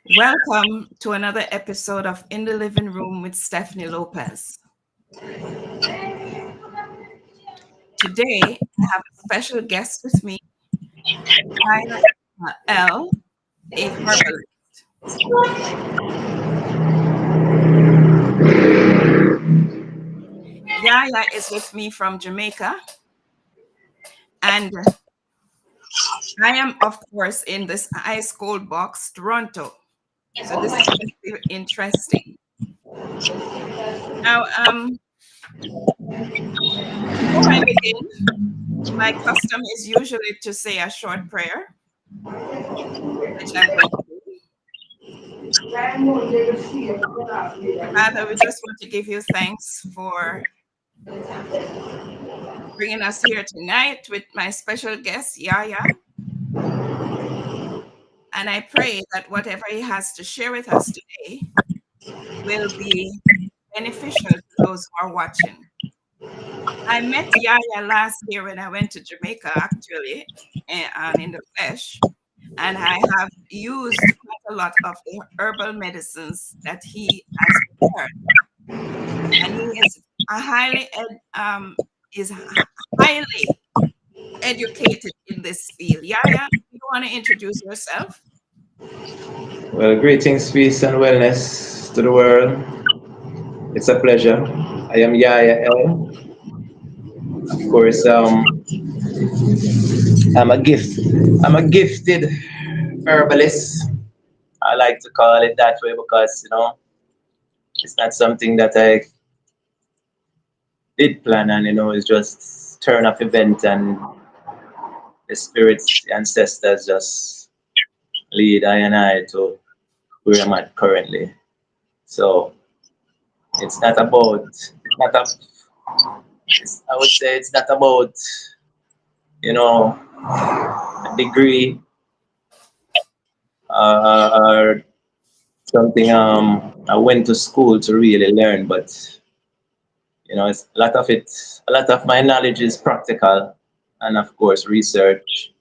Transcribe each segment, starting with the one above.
Welcome to another episode of In the Living Room with Stephanie Lopez. Today, I have a special guest with me, Yahya L, a herbalist. Yahya is with me from Jamaica, and I am, of course, in this ice cold box, Toronto. So this is going to be interesting. Now, before I begin, my custom is usually to say a short prayer, which I'm going to do. Father, we just want to give you thanks for bringing us here tonight with my special guest, Yahya. And I pray that whatever he has to share with us today will be beneficial to those who are watching. I met Yahya last year when I went to Jamaica, actually, and in the flesh. And I have used quite a lot of the herbal medicines that he has prepared. And he is is highly educated in this field. Yahya, you want to introduce yourself? Well, greetings, peace, and wellness to the world. It's a pleasure. I am Yahya L. Of course, I'm a gift. I'm a gifted herbalist. I like to call it that way because it's not something that I did plan, and it's just turn of event, and the spirits, the ancestors just lead I and I to where I'm at currently. So it's not about. It's not a. I would say it's not about you know a degree or something I went to school to really learn, but it's a lot of my knowledge is practical, and of course research,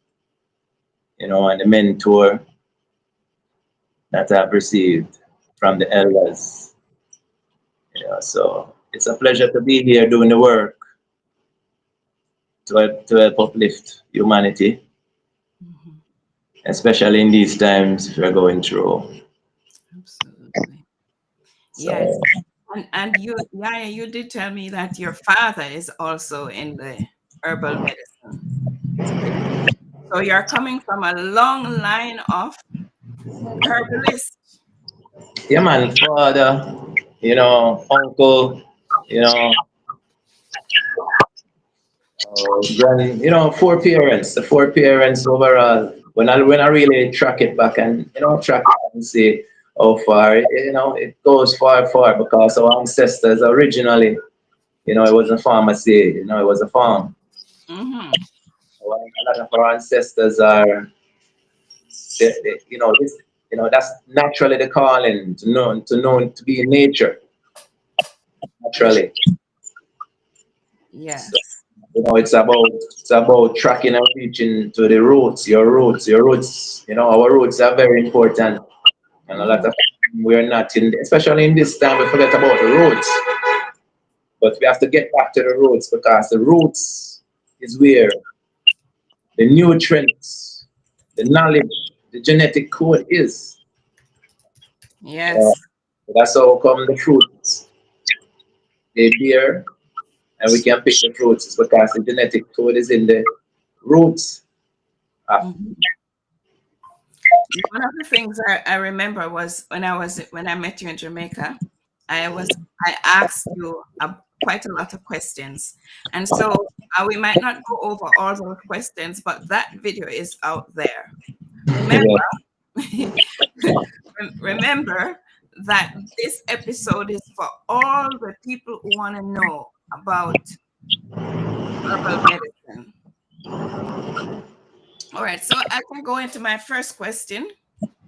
and the mentor that I've received from the elders. So it's a pleasure to be here doing the work to help uplift humanity, Mhm. especially in these times we're going through. Absolutely. Yes. So And you, Yaya, you did tell me that your father is also in the herbal medicine. So you're coming from a long line of herbalists. yeah, man, father, uncle, you know, four parents, the four parents overall. When I really track it back and track it and see how far, it goes far because our ancestors originally, it wasn't pharmacy, it was a farm. Hmm. A lot of our ancestors are, this, that's naturally the calling to be in nature naturally. So, Yes. it's about tracking and reaching to the roots, your roots. Our roots are very important, and a lot Hmm. of we're not especially in this time, we forget about the roots. But we have to get back to the roots because the roots is where the nutrients, the knowledge, the genetic code is. Uh, Yes. that's how come the fruits they bear, and we can pick the fruits. It's because the genetic code is in the roots of. Mhm. One of the things I remember was when I met you in Jamaica, I asked you quite a lot of questions, and so we might not go over all those questions, but that video is out there. Yeah. Remember, remember that this episode is for all the people who want to know about herbal medicine. All right, so I can go into my first question,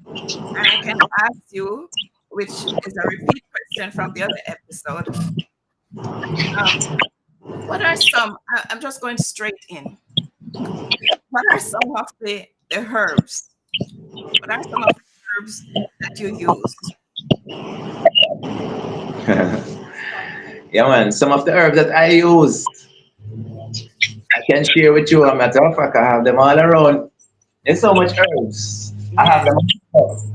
and I can ask you, which is a repeat question from the other episode. Um, what are some? I'm just going straight in. What are some of the herbs? What are some of the herbs that you use? Yeah, man. Some of the herbs that I use, I can share with you. A matter of fact, I have them all around. There's so much herbs. I have Yes. them,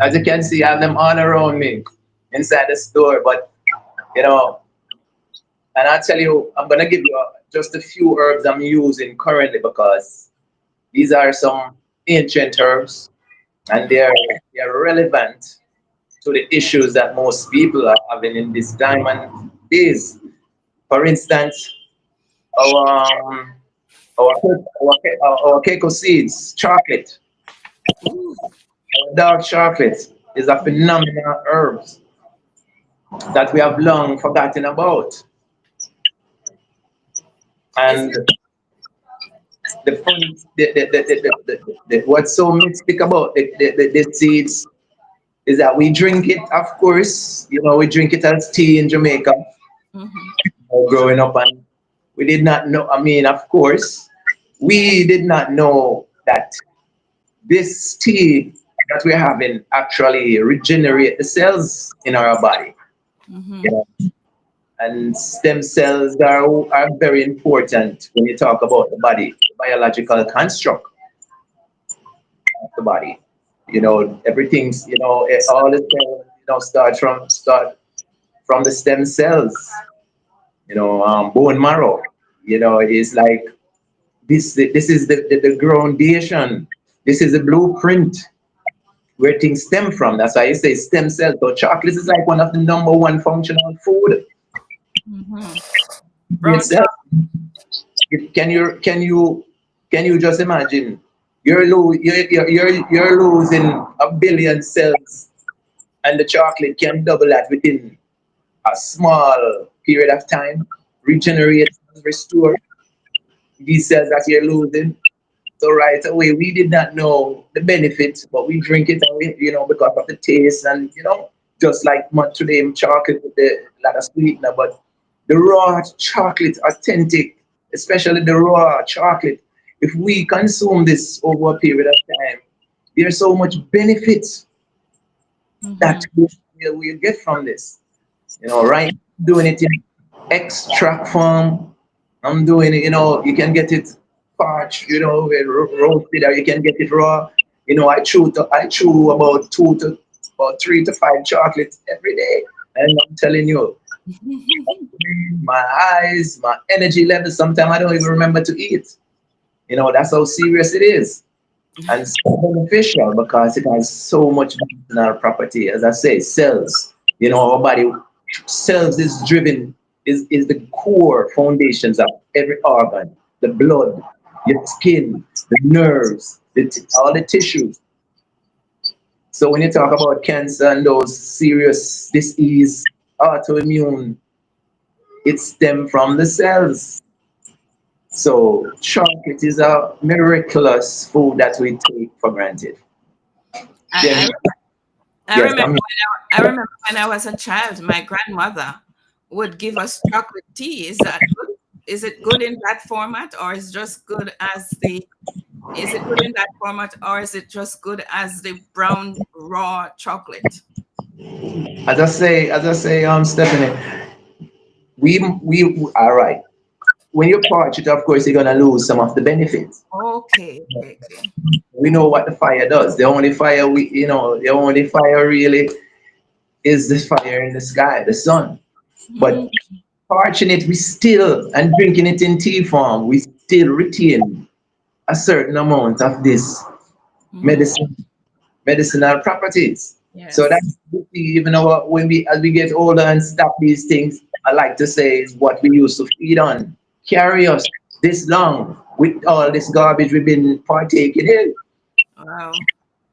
as you can see, I have them all around me inside the store. But, you know, and I'll tell you, I'm going to give you just a few herbs I'm using currently because these are some ancient herbs and Mhm. they're relevant to the issues that most people are having in this time and days. For instance, our our cacao seeds, chocolate, Ooh. dark chocolate is a phenomenal herb that we have long forgotten about. Is And it? the fun, what's so mystic about the seeds is that we drink it, of course, we drink it as tea in Jamaica, Mm-hmm. growing up, and we did not know, I mean, of course, we did not know that this tea that we're having actually regenerate the cells in our body. Mm-hmm. You know? And stem cells are very important when you talk about the body, the biological construct of the body. Everything's, all the cells, start from the stem cells, bone marrow, is like this is the groundation. This is the blueprint where things stem from. That's why you say stem cells. So chocolate is like one of the number one functional food Mm-hmm. in Brown itself. chocolate. Can you just imagine you're losing a billion cells and the chocolate can double that within a small period of time, regenerate, restore these cells that you're losing. So right away, we did not know the benefits, but we drink it, and because of the taste, and just like today, chocolate with a lot of sweetener. But the raw chocolate, authentic, especially the raw chocolate, if we consume this over a period of time, there's so much benefits that Mm-hmm. we get from this. Right? Doing it in extract form. I'm doing it, you can get it parched, roasted, or you can get it raw. I chew about 3 to 5 chocolates every day. And I'm telling you, my eyes, my energy level, sometimes I don't even remember to eat. That's how serious it is. And so beneficial because it has so much medicinal property. As I say, cells. Our body cells is the core foundations of every organ, the blood, your skin, the nerves, all the tissues. So when you talk about cancer and those serious disease, autoimmune, it stems from the cells. So chocolate is a miraculous food that we take for granted. I, Then I I yes, remember I remember when I was a child, my grandmother would give us chocolate tea. Is that good? Is it good in that format, or is just good as the? Is it good in that format, or is it just good as the brown raw chocolate? as I say, Stephanie, we all right. When you parch it, of course, you're gonna lose some of the benefits. Okay, okay, okay. We know what the fire does. The only fire really is the fire in the sky, the sun. But Mm, parching it, we still, and drinking it in tea form, we still retain a certain amount of this mhm. medicine, medicinal properties. So Yes. that's even when as we get older and stop these things, I like to say is what we used to feed on carry us this long with all this garbage we've been partaking in. Wow.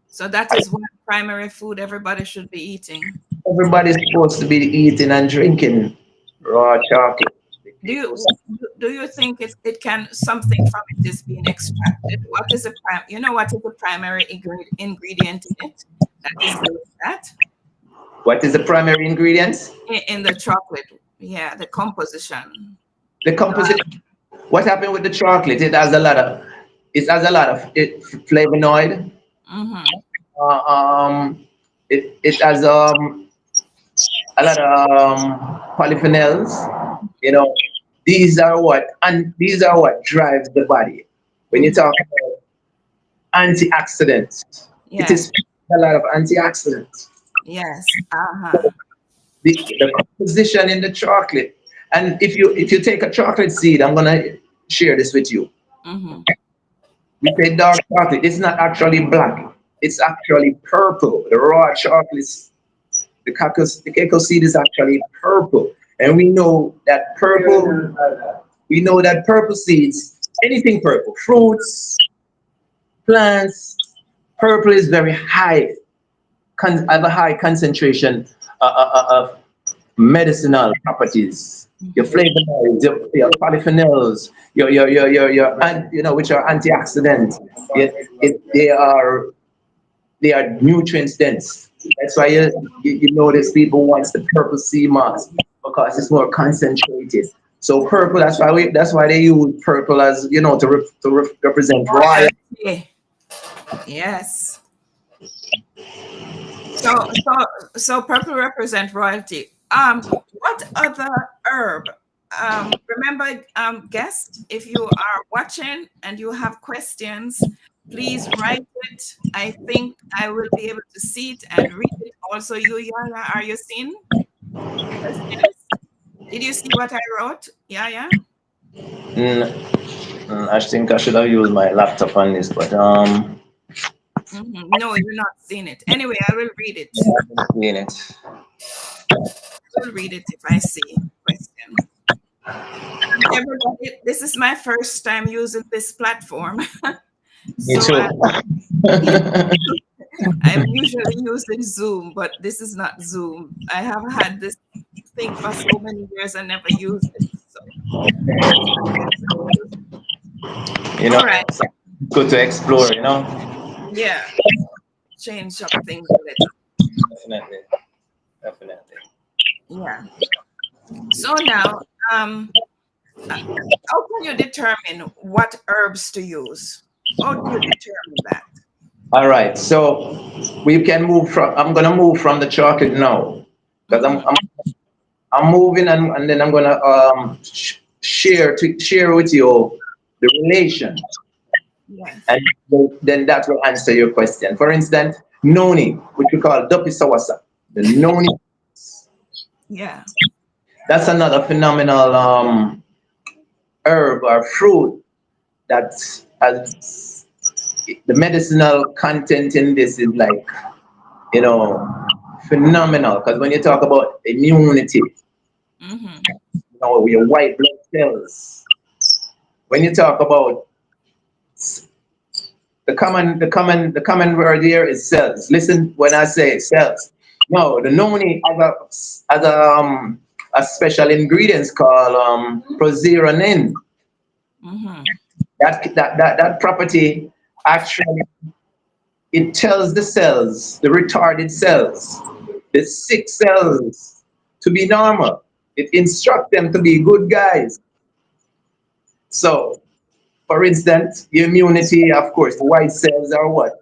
So that is one primary food everybody should be eating. Everybody's supposed to be eating and drinking raw chocolate. The Do cacao. you do you think it can something from it is being extracted? What is the what is the primary ingredient in it that is doing that What is the primary ingredients? in the chocolate? Yeah, the composition. The composite. What happened with the chocolate? It has a lot of flavonoid. Mm-hmm. Uh, um, it has a lot of polyphenols. You know, these are what drives the body. When you Mhm. talk about antioxidants, it Yes. is a lot of antioxidants. Yes. Uh-huh. The composition in the chocolate. And if you take a chocolate seed, I'm gonna share this with you. Mm-hmm. We say dark chocolate. It's not actually black. It's actually purple. The raw chocolate, the cacao seed is actually purple. And we know that purple seeds, anything purple, fruits, plants, purple is very high, have a high concentration of medicinal properties. Your Mm-hmm. flavonoids, your polyphenols, which are antioxidants. They are nutrients dense. That's why you notice people wants the purple sea moss because it's more concentrated. So purple. That's why they use purple as represent royal. Royalty. Yes. So purple represent royalty. What other herb? Remember, guest, if you are watching and you have questions, please write it. I think I will be able to see it and read it. Also, you, Yaya, are you seeing the questions? Did you see what I wrote, Yaya? Mm, I think I should have used my laptop on this, but No, you're not seeing it. Anyway, I will read it. seeing it. I will read it if I see question. Everybody, this is my first time using this platform. Me So too. I'm usually using Zoom, but this is not Zoom. I have had this thing for so many years and never used it. So first time I will use it. you know, All right. it's good to explore. Yeah. Change up things a little. Definitely, definitely. Yeah. So now, how can you determine what herbs to use? How do you determine that? All right, so we can move from. I'm gonna move from the chocolate now because I'm Mm-hmm. I'm, I'm moving and then I'm gonna share with you the relation, Yes. and then that will answer your question. For instance, noni, which we call dopi sawasa, the noni. Yeah. That's another phenomenal herb or fruit that has the medicinal content in this is like you know phenomenal because when you talk about immunity, Mm-hmm. your white blood cells, when you talk about the common word here is cells. Listen when I say cells. No, the noni has a special ingredients called prozeronin. Mm-hmm. That property actually it tells the cells, the retarded cells, the sick cells to be normal. It instructs them to be good guys. So, for instance, your immunity, of course, the white cells are what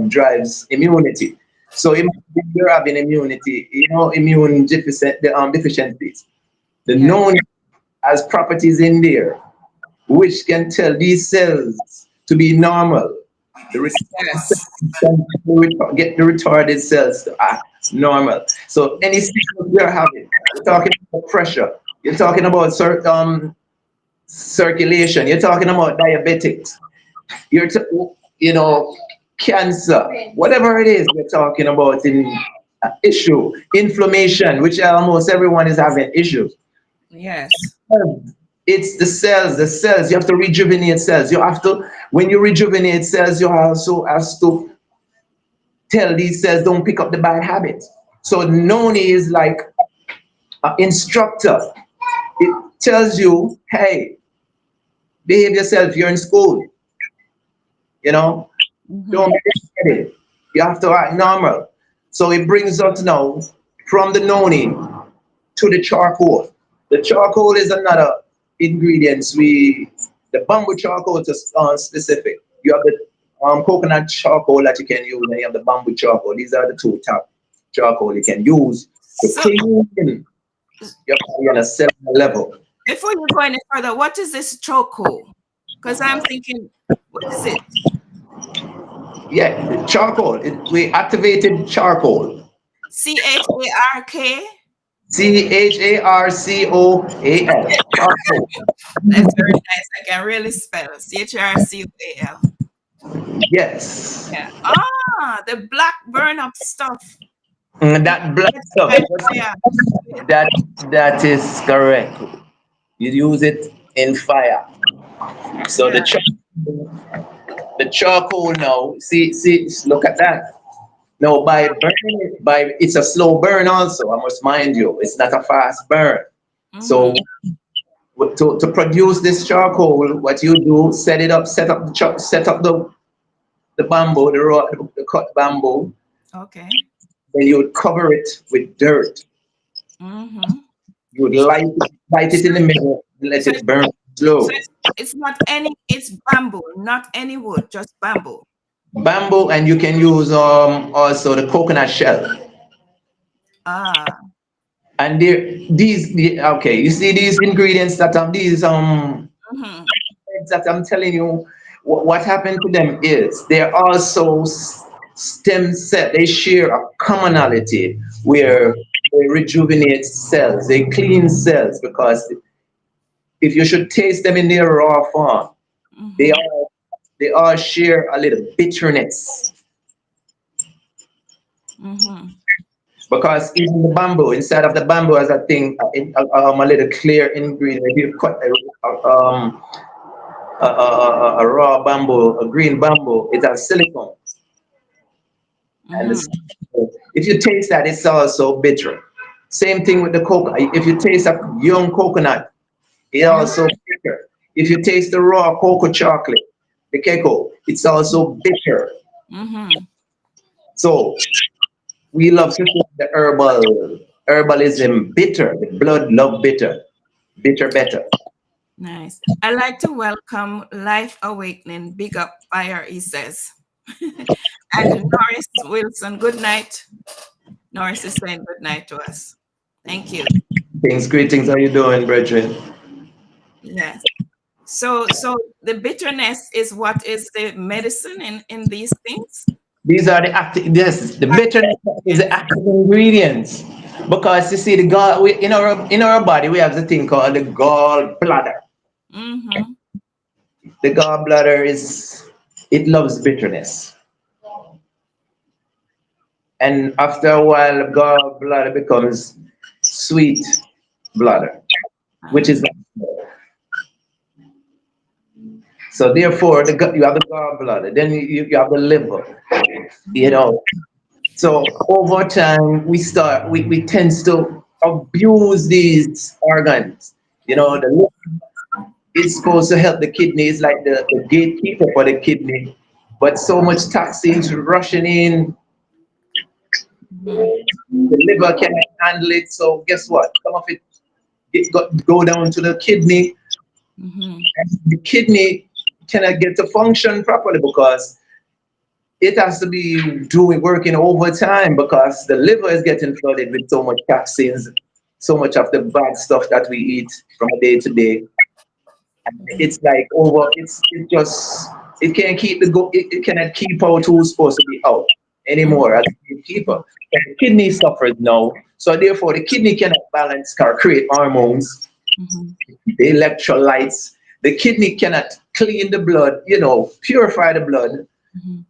drives immunity. So, if you're having immunity, immune deficiencies, the Yeah. known as properties in there which can tell these cells to be normal. The Yes. get the retarded cells to act normal. So any sickness we are having, you're talking about pressure, you're talking about circulation, you're talking about diabetics, you're you know cancer, whatever it is we're talking about in issue, inflammation, which almost everyone is having issues. Yes. It's the cells. You have to rejuvenate cells. When you rejuvenate cells, you also have to tell these cells don't pick up the bad habits. So Noni is like an instructor. It tells you, hey, behave yourself. You're in school. You know, don't Mm-hmm. be excited. You have to act normal. So it brings us now from the Noni to the charcoal. The charcoal is another ingredients. The bamboo charcoal is specific. You have the coconut charcoal that you can use, and you have the bamboo charcoal. These are the two top. charcoal you can use to So clean your body on a cellular level. before you go any further, what is this choco? Because I'm thinking, what is it? Yeah, charcoal. We activated charcoal. CHARK? CHARCOAL. Charcoal. That's very nice. I can really spell CHRCOAL. Yes. Yeah. The black burn up stuff. That black That's stuff. by fire. That that is correct. You use it in fire. So Yeah. the charcoal now. See, look at that. No, by burning it, by it's a slow burn also. I must mind you, it's not a fast burn. So Mm-hmm. to produce this charcoal, what you do, set it up, set up the bamboo, the raw, the cut bamboo. Okay. Then you would cover it with dirt. Mm-hmm. You would light it So, in the middle, and let so, it burn so slow. it's not any, it's bamboo, not any wood, just bamboo. Bamboo, and you can use also the coconut shell. Ah. And okay, you see these ingredients that these Mm-hmm. that I'm telling you, what happened to them is they're also stem cell. They share a commonality where they rejuvenate cells, they clean cells because if you should taste them in their raw form, they Mm-hmm. all they all share a little bitterness Mm-hmm. because even the bamboo inside of the bamboo has a thing, a little clear ingredient. If you cut a raw bamboo, a green bamboo, it has silicone. And Mm-hmm. if you taste that, it's also bitter. Same thing with the coconut. If you taste a young coconut, it's Mm-hmm. also bitter. If you taste the raw cocoa chocolate, the keko, it's also bitter. Mm-hmm. So we love to call the herbalism bitter. The blood love bitter. Bitter better. Nice. I like to welcome Life Awakening. Big up fire, he says. And Norris Wilson, good night. Norris is saying good night to us. Thank you. Greetings. How you doing, brethren? Yes. So the bitterness is what is the medicine in these things? These are the active. Yes, the bitterness is the Yes. active ingredients. Because you see, the gall we, in our body we have the thing called the gallbladder. Mm-hmm. The gallbladder is it loves bitterness, and after a while, gallbladder becomes sweet bladder, which is Uh-huh. so. Therefore, you have the gallbladder, then you have the liver. You Mm-hmm. know, so over time, we tend to abuse these organs. The liver is supposed to help the kidney. It's like the gatekeeper for the kidney. But so much toxins rushing in, Mm-hmm. the liver cannot handle it. So guess what? Some of it go down to the kidney, Mm-hmm. and the kidney cannot get to function properly because it has to be doing working overtime because the liver is getting flooded with so much toxins, so much of the bad stuff that we eat from day to day. And it's like over. It can't keep it cannot keep out who's supposed to be out anymore as a gatekeeper. And the kidney suffers now, so therefore the kidney cannot balance or create hormones, Mm-hmm. the electrolytes. The kidney cannot clean the blood, purify the blood. Mm-hmm.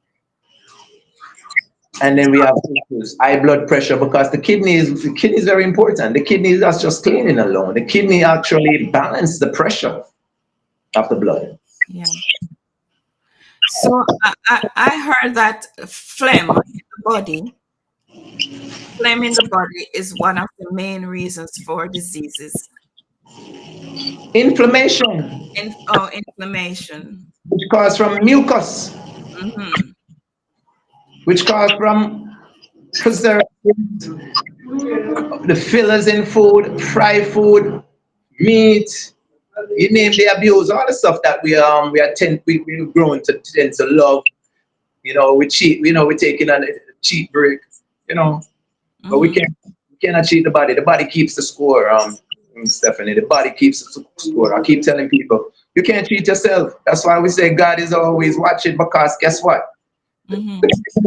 And then we have issues, high blood pressure, because the kidney is very important. The kidney is not just cleaning alone. The kidney actually balances the pressure of the blood. Yeah. So I heard that phlegm in the body is one of the main reasons for diseases. Inflammation, Inflammation. which comes from mucus, Mm-hmm. which comes from preservatives, the fillers in food, fried food, meat, you name the abuse, all the stuff that we've grown to tend to love. We cheat. We're taking on a cheap break. You know, But Mm-hmm. we cannot cheat the body. The body keeps the score. Stephanie, the body keeps the score. I keep telling people you can't cheat yourself. That's why we say God is always watching, because guess what? Mm-hmm.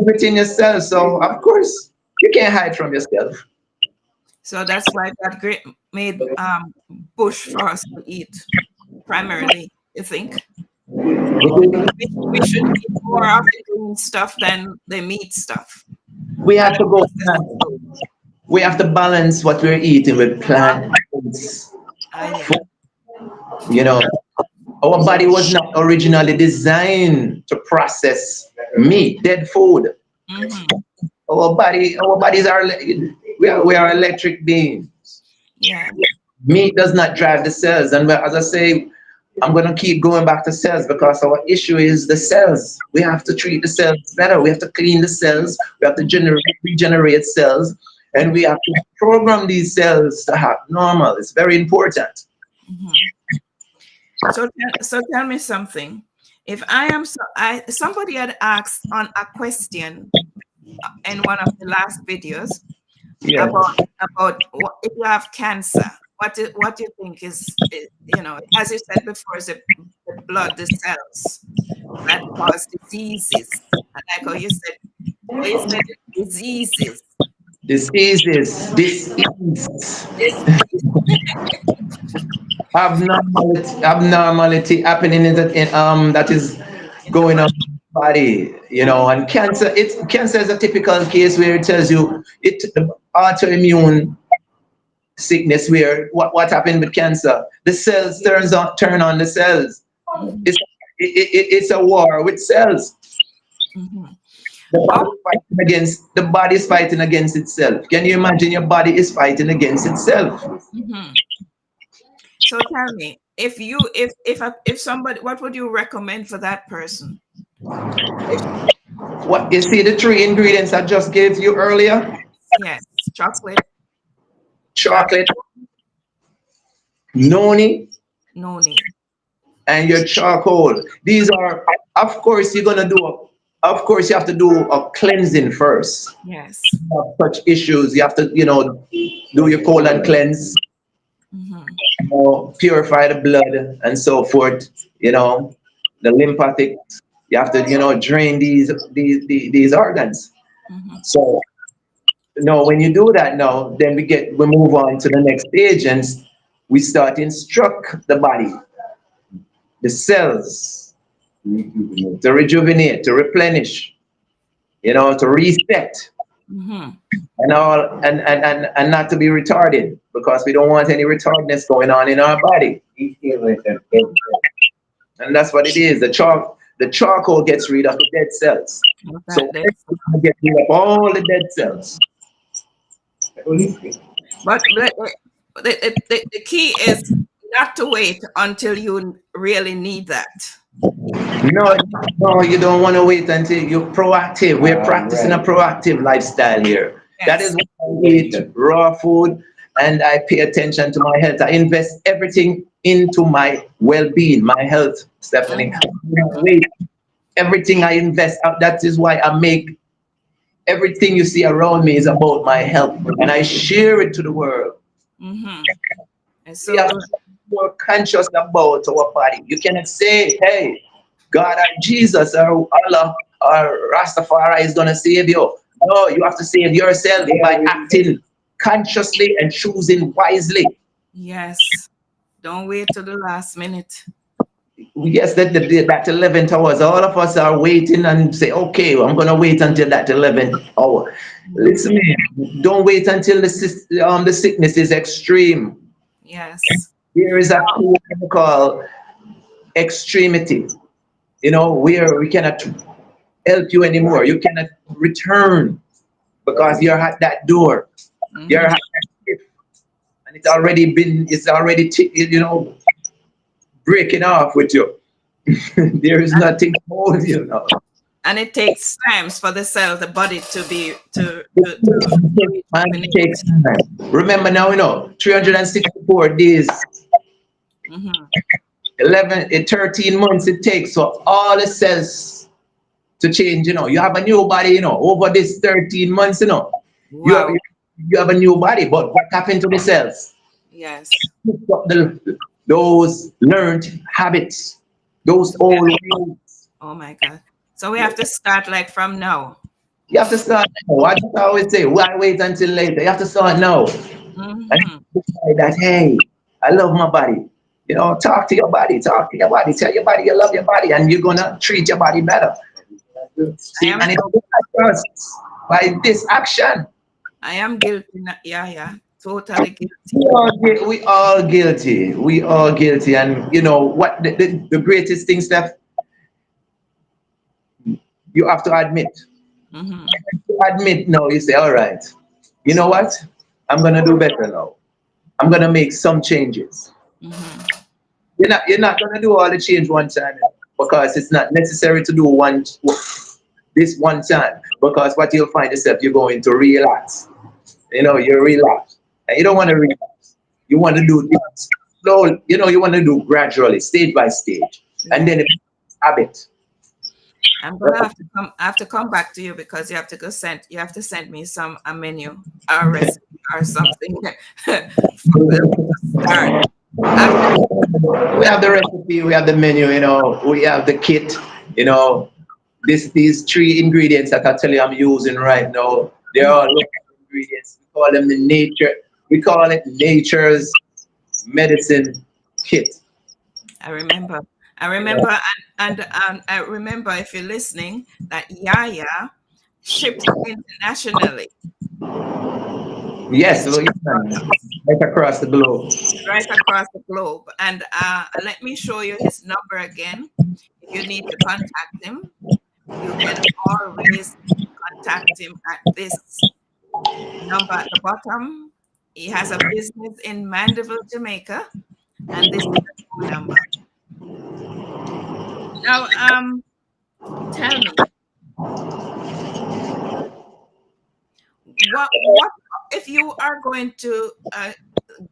Within yourself. So of course you can't hide from yourself. So that's why God made bush for us to eat primarily. You think we should eat more of the green stuff than the meat stuff We and have the to go. processed food. We have to balance what we're eating with plant foods. Yeah. You know, our body was not originally designed to process meat, dead food. Mm-hmm. Our bodies are we are electric beings. Yeah. Meat does not drive the cells, and as I say, I'm gonna keep going back to cells because our issue is the cells. We have to treat the cells better. We have to clean the cells. We have to regenerate cells, and we Mm-hmm. have to program these cells to have normal. It's very important. Mm-hmm. So tell me something. If I am somebody had asked on a question in one of the last videos Yeah. about if you have cancer, what do you think as you said before, is the blood, the cells that cause diseases. And like how you said diseases. Diseases, This abnormality happening that is going on in the body, and cancer is a typical case where it tells you the autoimmune sickness where what happened with cancer, the cells turn on the cells. Mhm, It's a war with cells. mhm. Oh, The body is fighting against itself. Can you imagine your body is fighting against itself? mhm. So tell me, if somebody, what would you recommend for that person? If What you see, the three ingredients I just gave you earlier: yes, chocolate, chocolate, noni, noni. and your charcoal. These are, of course, of course, you have to do a cleansing first. Yes. Such issues, you have to, do your colon cleanse, Mhm, purify the blood and so forth. The lymphatic. You have to, drain these organs. mhm, So no, when you do that now, then we move on to the next stage, and we start instruct the body, the cells, to rejuvenate, to replenish, to reset, mhm. and all, and not to be retarded, because we don't want any retardedness going on in our body. And that's what it is. The charcoal gets rid of the dead cells. So That that's we get rid of all the dead cells. but the key is not to wait until you really need that. No, no, you don't want to wait until you're proactive. We're practicing a proactive lifestyle here. That is Yes. why I eat raw food and I pay attention to my health. I invest everything into my well-being, my health, Stephanie. Mhm, Wait, everything I invest, that is why I make everything you see around me is about my health, and I share it to the world. mhm. It's We so have to good. be more conscious about our body. You cannot say, hey, God or Jesus or Allah or Rastafari is going to save you. No, you have to save yourself by acting consciously and choosing wisely. Yes. Don't wait till the last minute. Yes, that 11th hours, all of us are waiting and say, okay, well, I'm going to wait until that 11th hour. Mhm. Listen, man, don't wait until the sickness is extreme. Yes. There is a core called extremity, where we cannot help you anymore. You cannot return because you're at that door. You're at Mhm. that cliff, and it's already, breaking off with you. There is nothing to hold you now. And it takes times for the body to be to Man, it takes rejuvenate. time. Remember now, 364 days, Mhm. 13 months it takes for all the cells to change. You have a new body, over this 13 months, you have Wow. you have a new body. But what happened to the cells? Yes. Pick up those learned habits, those So old ways. oh my God. So we have to start like from now. You have to start now. I just always say, why wait until later? You have to start now. And Mm-hmm. decide that, hey, I love my body. You know, talk to your body, talk to your body, tell your body you love your body, and you're gonna treat your body better. I See, am and it's so just by this action. I am guilty. Yeah, yeah. Totally We guilty. all, we all guilty. We all guilty. And you know what? The greatest thing, Steph, you have to admit. Mm-hmm. You admit now. You say, all right. You know what? I'm gonna do better now. I'm gonna make some changes. Mm-hmm. You're not gonna do all the change one time, you know, because it's not necessary to do this one time. Because what you'll find yourself, you're going to relapse. You know, you relapse, and you don't want to relapse. You want to do things slow. You know, you want to do gradually, stage by stage, and Yeah. then it becomes habit. I'm gonna have to come. I have to come back to you because you have to go send. You have to send me some a menu, a recipe, or something for to start. After We have the recipe, we have the menu, you know, we have the kit, you know. These three ingredients that I tell you I'm using right now, they're all Mhm. local ingredients. We call them the nature. We call it nature's medicine kit. I remember. I remember, and I remember if you're listening that Yahya ships internationally. Yes, He's so you shipped can products right across the globe. right across the globe. And let me show you his number again. If you need to contact him, you can always contact him at this number at the bottom. He has a business in Mandeville, Jamaica, and this is the phone number. Now, tell me, what if you are going to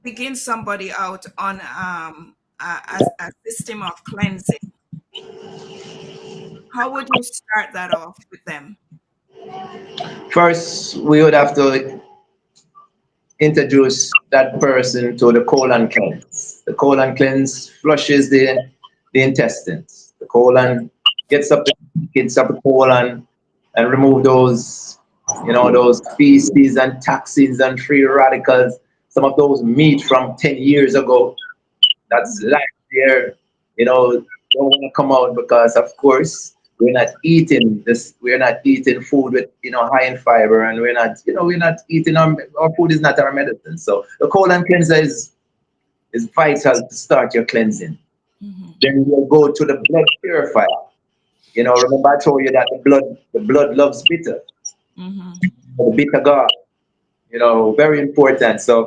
begin somebody out on a system of cleansing? How would you start that off with them? First, we would have to introduce that person to the colon cleanse. The colon cleanse flushes the intestines. The colon gets up the colon and remove those, you know, those feces and toxins and free radicals. Some of those meat from 10 years ago that's Mhm. life there, you know, don't want to come out because, of course, we're not eating food with, you know, high in fiber, and we're not, you know, we're not eating our food is not our medicine. So the colon cleanser is vital to start your cleansing. Mhm. Then you'll go to the blood purifier. You know, remember I told you that the blood loves bitter, Mhm. the bitter God, you know, very important. So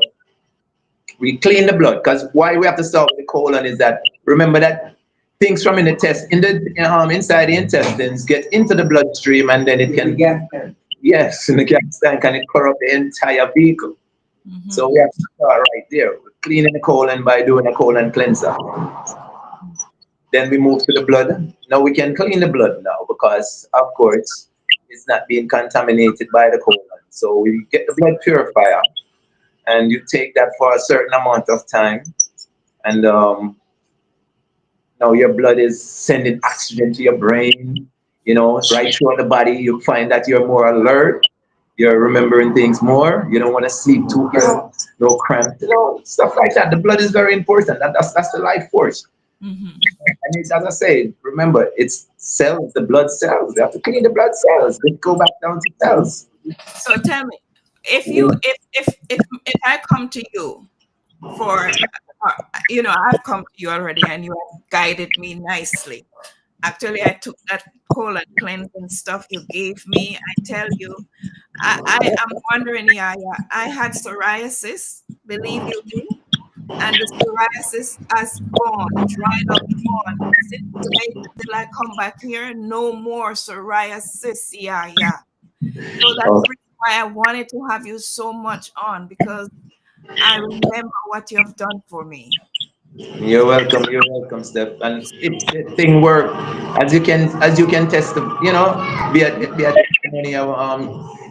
we clean the blood, because why we have to start with the colon is that, remember that things from in the test in the inside the intestines get into the bloodstream, and then it can, yes, in the gas tank, and it corrupt the entire vehicle. So Mhm. we have to start right there with cleaning the colon by doing a colon cleanser. Then we move to the blood. Now we can clean the blood now, because of course it's not being contaminated by the colon. So we get the blood purifier, and you take that for a certain amount of time, and now your blood is sending oxygen to your brain, you know, right throughout the body. You find that you're more alert, you're remembering things more, you don't want to sleep too early, no cramp, you know, stuff like that. The blood is very important. That's the life force. Mhm. And it's, as I say, remember, it's cells, the blood cells. We have to clean the blood cells. Let's go back down to cells. So tell me, if I come to you for uh, I've come to you already and you have guided me nicely. Actually, I took that colon cleansing stuff you gave me. I tell you, I am wondering, yeah, yeah. I had psoriasis, believe you me, and the psoriasis has gone, dried up, gone. Since Jamaica till I come back here, no more psoriasis, yeah, yeah. So that's Oh, the reason why I wanted to have you so much on because I remember what you have done for me. you're welcome, Steph. And if the thing work, as you can test, be a testimony.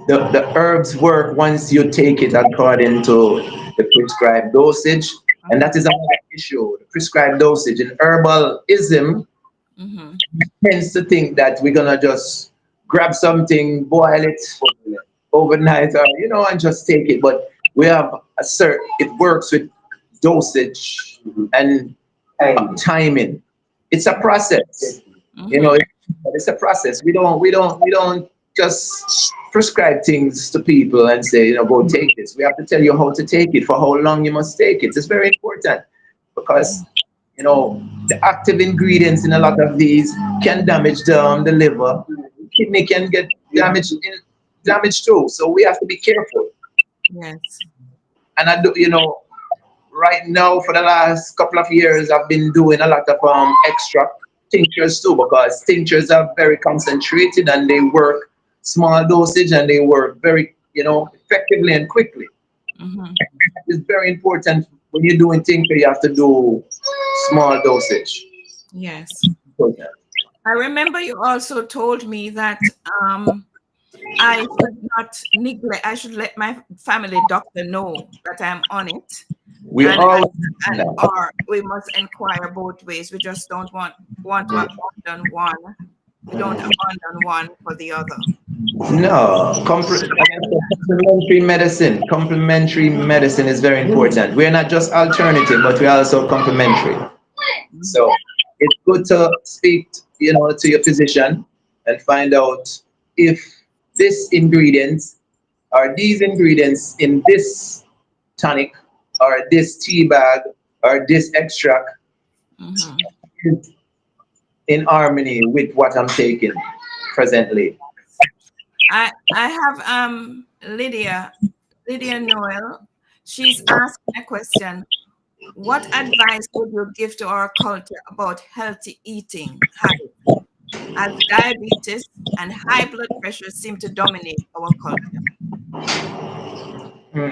the herbs work once you take it according to the prescribed dosage, and that is another issue. The prescribed dosage in herbalism Mm-hmm. tends to think that we're gonna just grab something, boil it overnight, or and just take it. But we have a certain. It works with dosage and timing. It's a process. You know, Mm-hmm. it's a process. We don't just prescribe things to people and say, go take this. We have to tell you how to take it, for how long you must take it. It's very important because the active ingredients in a lot of these can damage the liver. Kidney can get damaged too. So we have to be careful. Yes. And I do, right now for the last couple of years, I've been doing a lot of extract tinctures too, because tinctures are very concentrated and they work small dosage and they work very, effectively and quickly. Mm-hmm. It's very important when you're doing tincture, you have to do small dosage. Yes. I remember you also told me that I should not neglect. I should let my family doctor know that I'm on it, We all and or we must inquire both ways. We just don't want to abandon one. We don't abandon one for the other. no complementary medicine. Complementary medicine is very important. We're not just alternative, but we're also complementary. So it's good to speak, to your physician and find out if this ingredient or these ingredients in this tonic or this tea bag or this extract Mm-hmm. is in harmony with what I'm taking presently. I have Lydia Noel. She's asking a question. What advice would you give to our culture about healthy eating habits, as diabetes and high blood pressure seem to dominate our culture?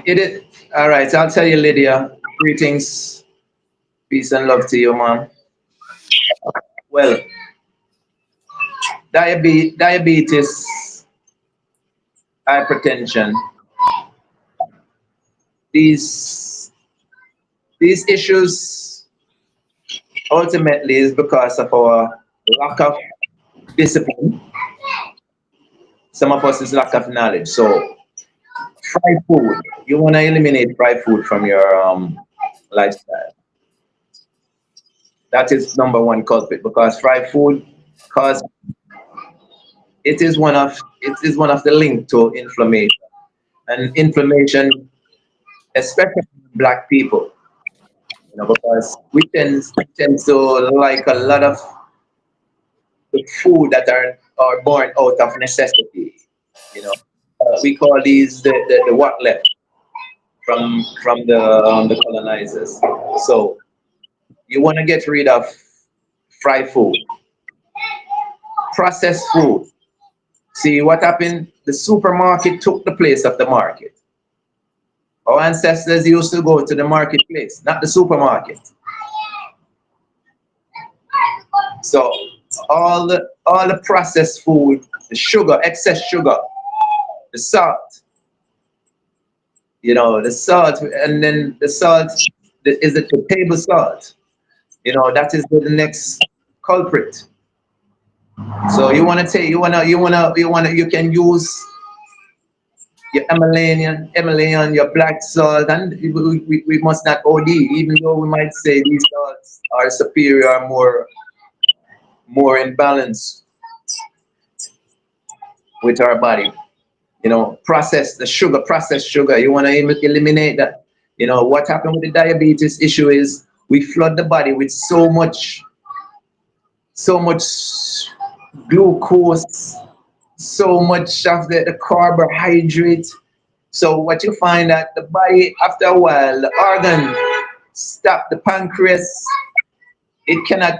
It is all right. I'll tell you, Lydia. Greetings, peace and love to you, mom. Well, diabetes, hypertension, these these issues ultimately is because of our lack of discipline. Some of us is lack of knowledge. So fried food, you want to eliminate fried food from your lifestyle. That is number one culprit, because fried food cause it is one of the link to inflammation, and inflammation, especially in black people, because we tend to like a lot of the food that are born out of necessity. We call these the what left from the colonizers. So you want to get rid of fried food, processed food. See what happened? The supermarket took the place of the market. Our ancestors used to go to the marketplace, not the supermarket. So all the processed food, the sugar, excess sugar, the salt, the salt, and then the salt is the table salt. That is the next culprit. So you want to take, you can use your Himalayan, your black salt, and we must not OD, even though we might say these salts are superior, more in balance with our body. Processed sugar. You want to eliminate that. What happened with the diabetes issue is we flood the body with so much glucose, so much of the carbohydrate. So what you find that the body, after a while, the organ stop, the pancreas, it cannot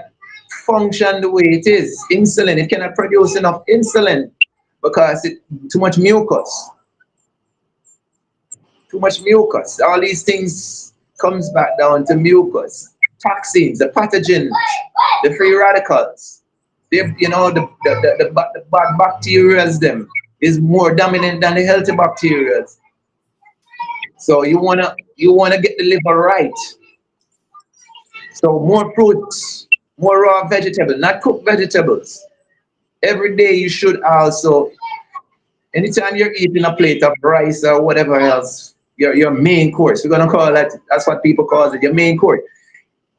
function the way it is. Insulin, it cannot produce enough insulin because it too much mucus, too much mucus. All these things comes back down to mucus, toxins, the pathogens, the free radicals. The bad bacteria them. is more dominant than the healthy bacteria. So you wanna get the liver right. So more fruits, more raw vegetables, not cooked vegetables. Every day you should also, anytime you're eating a plate of rice or whatever else, your main course. We're gonna call that. That's what people call it. Your main course.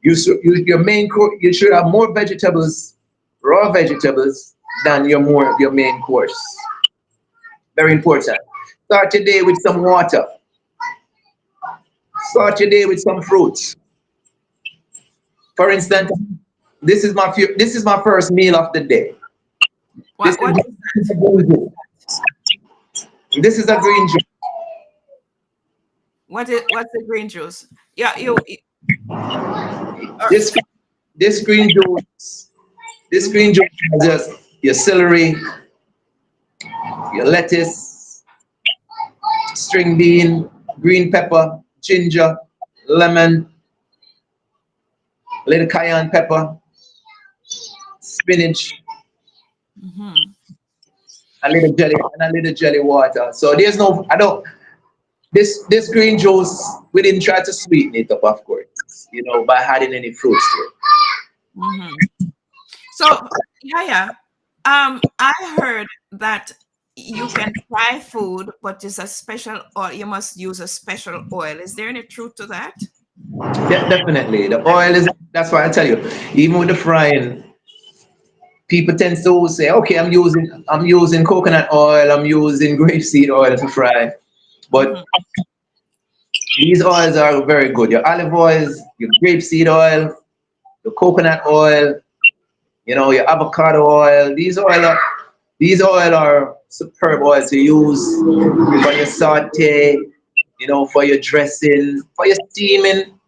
Your main course. You should have more vegetables, raw vegetables, than your main course. Very important. Start your day with some water. Start your day with some fruits. For instance, this is my first meal of the day. This What is is that? a green juice. This is a green juice. What's the green juice? Yeah, or, This this green juice. This green juice has just your celery, your lettuce, string bean, green pepper, ginger, lemon, little cayenne pepper, spinach, mhm. a little jelly water. So there's no, I don't, this green juice, we didn't try to sweeten it up, of course, by adding any fruits to it. Mhm. So, yeah, yeah. I heard that you can fry food, but it's a special oil. You must use a special oil. Is there any truth to that? Definitely. The oil is, that's why I tell you, even with the frying, people tend to say, okay, I'm using coconut oil, I'm using grapeseed oil to fry. But Mhm. these oils are very good. Your olive oils, your grapeseed oil, your coconut oil, your avocado oil. These oil are superb oils to use for your saute, for your dressing, for your steaming,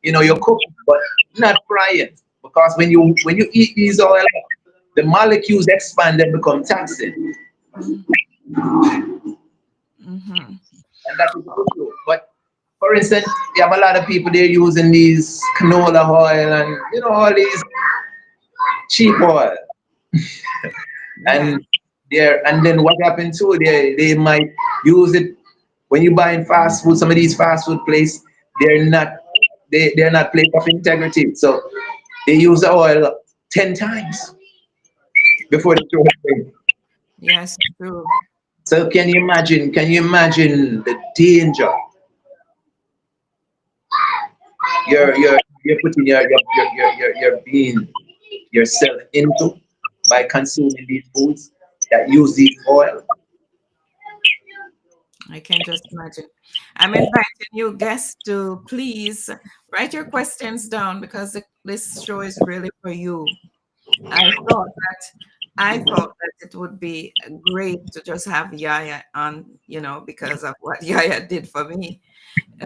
you're cooking, but not frying. Because when you eat these oil, the molecules expand and become toxic. Mhm. Mhm. And that is good too. But for instance, you have a lot of people they're using these canola oil and all these cheap oil. Yeah. And then what happened too, they might use it when you buy in fast food, some of these fast food places, they're not they're not plate of integrity. So they use the oil 10 times before they throw it away. Yes, true. So can you imagine the danger you're putting your being yourself into by consuming these foods that use these oil? I can just imagine. I'm inviting you guests to please write your questions down because this show is really for you. I thought that it would be great to just have Yahya on, because of what Yahya did for me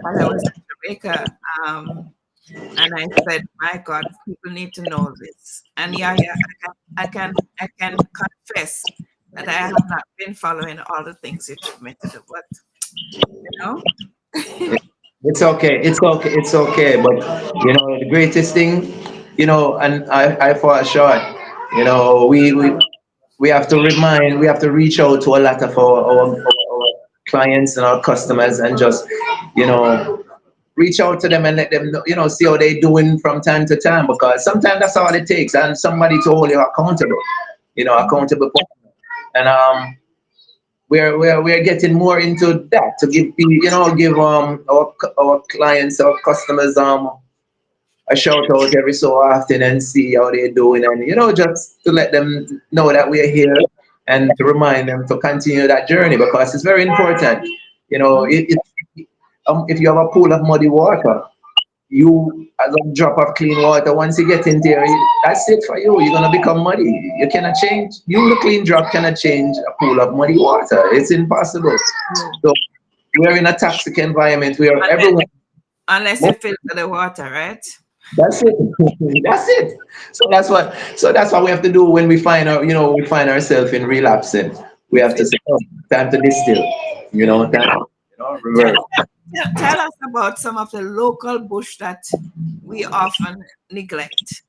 when I was in Jamaica. And I said, my God, people need to know this. And Yahya, I can confess that I have not been following all the things you told me to do, but you know, It's okay. It's okay. It's okay. But the greatest thing, and I fall short. We have to we have to reach out to a lot of our clients and our customers and just, you know, reach out to them and let them know, see how they're doing from time to time, because sometimes that's all it takes, and somebody to hold you accountable, mhm, accountable. And we're getting more into that to give our clients, our customers a shout out every so often and see how they're doing, and just to let them know that we're here and to remind them to continue that journey, because it's very important. mhm. If you have a pool of muddy water, you as a drop of clean water, once you get in there, that's it for you. You're gonna become muddy. You cannot change. You, the clean drop, cannot change a pool of muddy water. It's impossible. True. So we're in a toxic environment where Unless, everyone. unless you filter the water, right? That's it. That's it. So that's what we have to do when we find ourselves in relapsing. We have to Fil- say, oh, time to distill. Time, Tell, reverse. tell us about some of the local bush that we often neglect.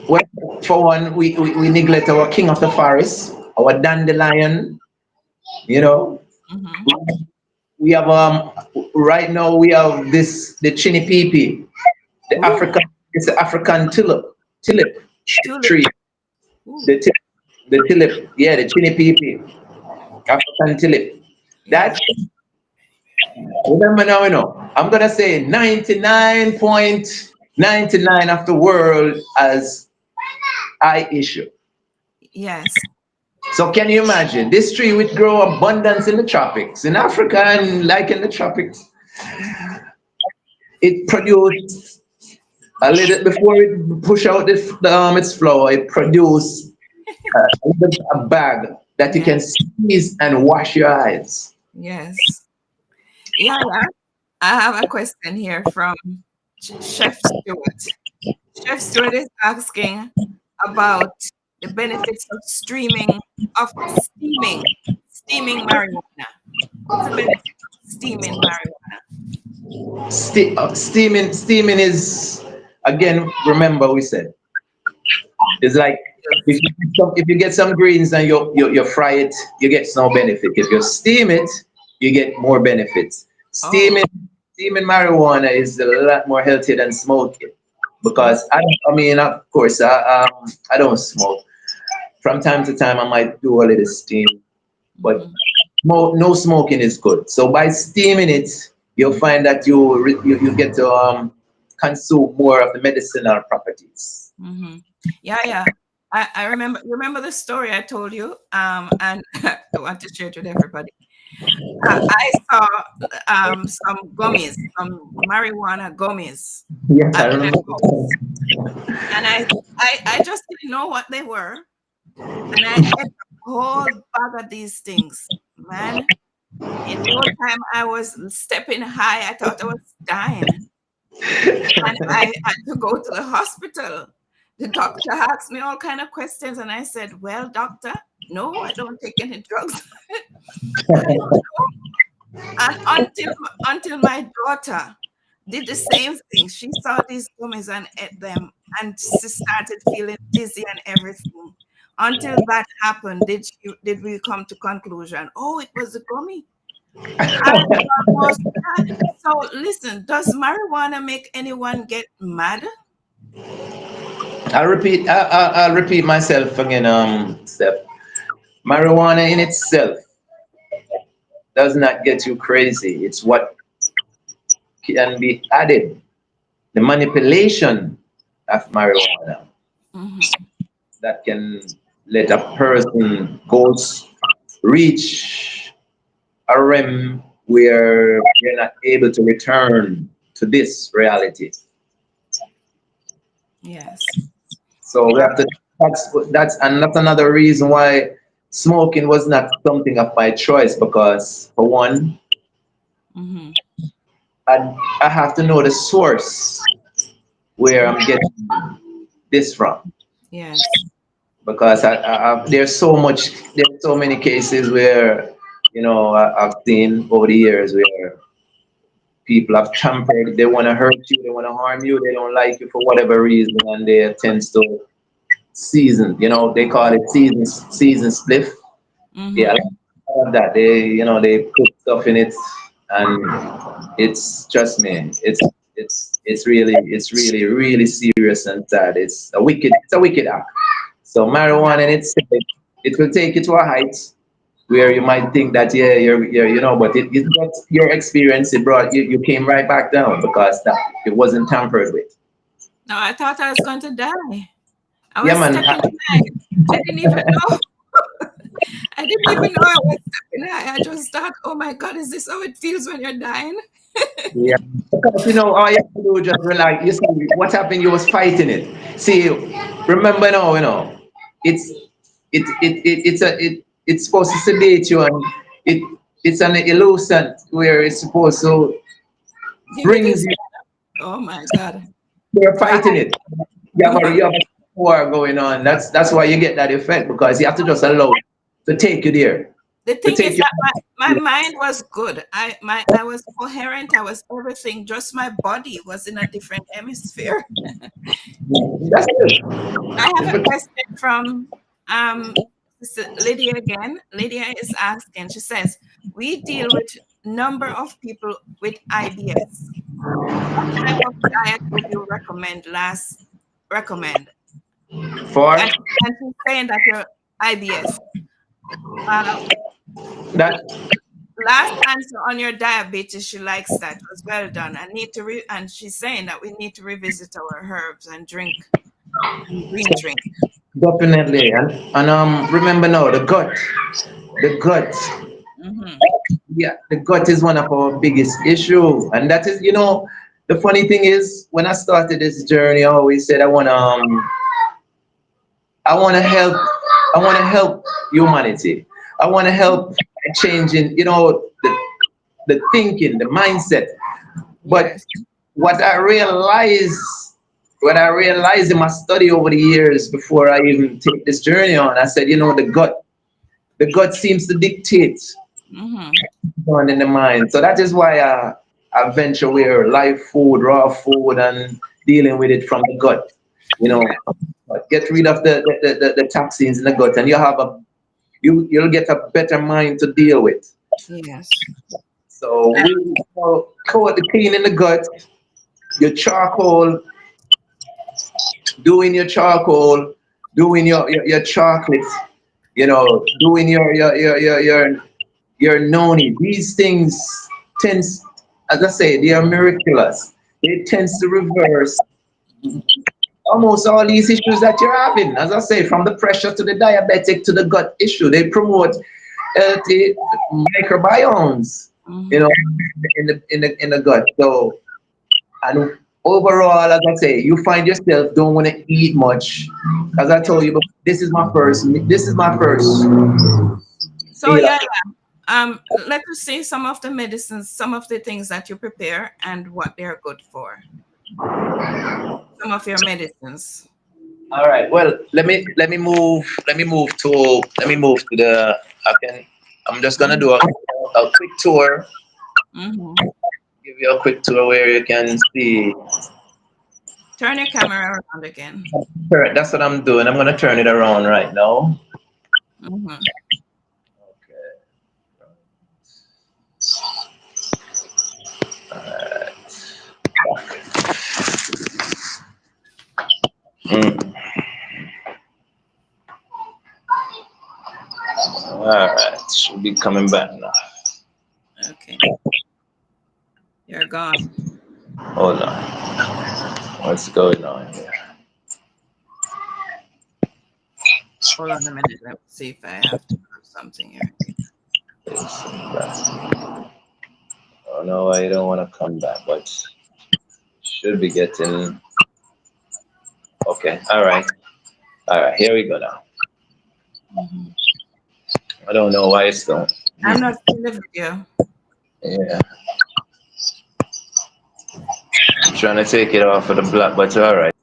Well, for one, we neglect our king of the forest. our dandelion, you know. Mm-hmm. We have right now we have this the chini peepee, the Ooh, African, it's the African tulip tulip. tree. Ooh, The the tulip, yeah, the chini peepee, African tulip. That, yes, remember now, I'm gonna say 99.99 of the world as eye issue. yes. So can you imagine this tree would grow abundance in the tropics, in Africa and like in the tropics? Mm-hmm. It produced a little before it push out its flower. It produced a bag that you Yeah, can squeeze and wash your eyes. yes. Yeah, yeah. I have a question here from Chef Stewart. Chef Stewart is asking about the benefits of steaming marijuana. What's the benefit of steaming marijuana? Steaming is, again. Remember, we said it's like Yes. if you get some greens and you fry it, you get no benefit. If you steam it, you get more benefits. Oh, Steaming marijuana is a lot more healthy than smoking mm, because I mean, of course, I don't smoke. From time to time, I might do a little steam, but mhm, no smoking is good. So by steaming it, you'll find that you get to consume more of the medicinal properties. mhm. Yeah, yeah. I remember the story I told you, and I want to share it with everybody. I saw some gummies, some marijuana gummies Yes, I at my remember. house, and I just didn't know what they were, and I ate a whole bag of these things, man. In no time, I was stepping high. I thought I was dying, and I had to go to the hospital. The doctor asked me all kind of questions, and I said, "Well, doctor, no, I don't take any drugs. I don't know." And until my daughter did the same thing. She saw these gummies and ate them, and she started feeling dizzy and everything. Until that happened, did we come to conclusion? Oh, it was a gummy. I almost died. So listen, does marijuana make anyone get mad? I'll repeat myself again, Steph. Marijuana in itself does not get you crazy. It's what can be added. The manipulation of marijuana Hmm. that can let a person reach a realm where we're not able to return to this reality. Yes. So we Yeah. have to. That's another reason why smoking was not something of my choice because for one, Hmm. I have to know the source where I'm getting this from Yes. because there's so many cases where I've seen over the years where people have tampered. They want to hurt you, they want to harm you, they don't like you for whatever reason, and they tend to season. They call it season spliff. Yeah, Hmm. I love that. They put stuff in it, and it's trust me, it's really really serious and sad. It's a wicked act. So Yeah. marijuana in itself, it will take you to a height where you might think that yeah you're but it got your experience. It brought you came right back down because that it wasn't tampered with. No, I thought I was going to die. I Yeah, was man. stepping high. I didn't even know. I didn't even know I was stepping high. I just thought, oh my God, is this how it feels when you're dying? Yeah, because all you have to do is just relax. You see, what happened? You was fighting it. See, remember now, it's it's supposed to sedate you, and it it's an illusion where it's supposed to Give you brings this. you. Oh my God. You're Right. fighting it. You have a war going on. That's why you get that effect because you have to just allow it to take you there, The to thing take is you. that my mind was good. I was coherent. I was everything. Just my body was in a different hemisphere. That's it. I have a question from um This is Lydia again. Lydia is asking, she says, we deal with number of people with IBS. What type of diet would you recommend? For And she's saying that your IBS. Uh, that, last answer on your diabetes, she likes that. It was well done. I need to and she's saying that we need to revisit our herbs and drink and green drink. definitely. And remember now, the gut. Hmm. Yeah, the gut is one of our biggest issue, and that is, the funny thing is, when I started this journey, I always said I want to help, I want to help humanity. I want to help changing, the thinking, the mindset. But Yes. what I realized, what I realized in my study over the years before I even take this journey on, I said, the gut seems to dictate Hmm. on in the mind. So that is why I venture where live food, raw food, and dealing with it from the gut. You know, Yeah. get rid of the toxins in the gut, and you'll get a better mind to deal with. Yes. So Uh, we call the clean in the gut, your charcoal, doing your charcoal, doing your chocolate, doing your noni. These things tends, as I say, they are miraculous. It tends to reverse almost all these issues that you're having. As I say, from the pressure to the diabetic to the gut issue, they promote healthy microbiomes, you know, mhm. in the gut. So, and overall, as I say, you find yourself don't want to eat much. As I Yeah. told you, but this is my first So meal. yeah, let us see some of the medicines, some of the things that you prepare and what they're good for. Some of your medicines. All right. Well, let me move to the. I can. I'm just gonna do a quick tour. Hmm. Give you a quick tour where you can see. Turn your camera around again. Sure, that's what I'm doing. I'm gonna turn it around right now. Hmm. Okay. Mm. All right. Should be coming back now. Okay, you're gone. Hold on. What's going on here? Hold on a minute. Let me see if I have to do something here. I don't know why you don't want to come back, but should be getting. Okay. All right. All right. Here we go now. Hmm. I don't know why it's going. I'm not seeing the video. Yeah. Trying to take it off of the block, but all right.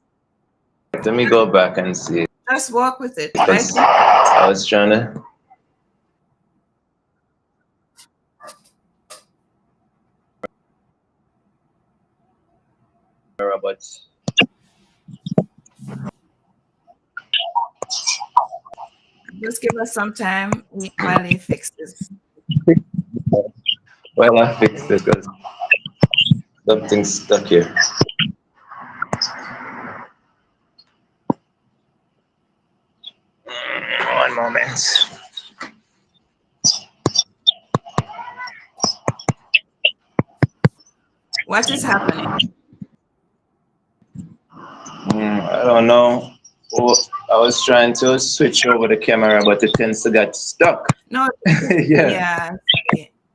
Let me go back and see. Just walk with it. Right Because click. I was trying to. But Just give us some time while he fixes. well, I fixed it because something's stuck here. One moment. What is happening? I don't know. Oh, I was trying to switch over the camera, but it tends to get stuck. No, Yeah. yeah.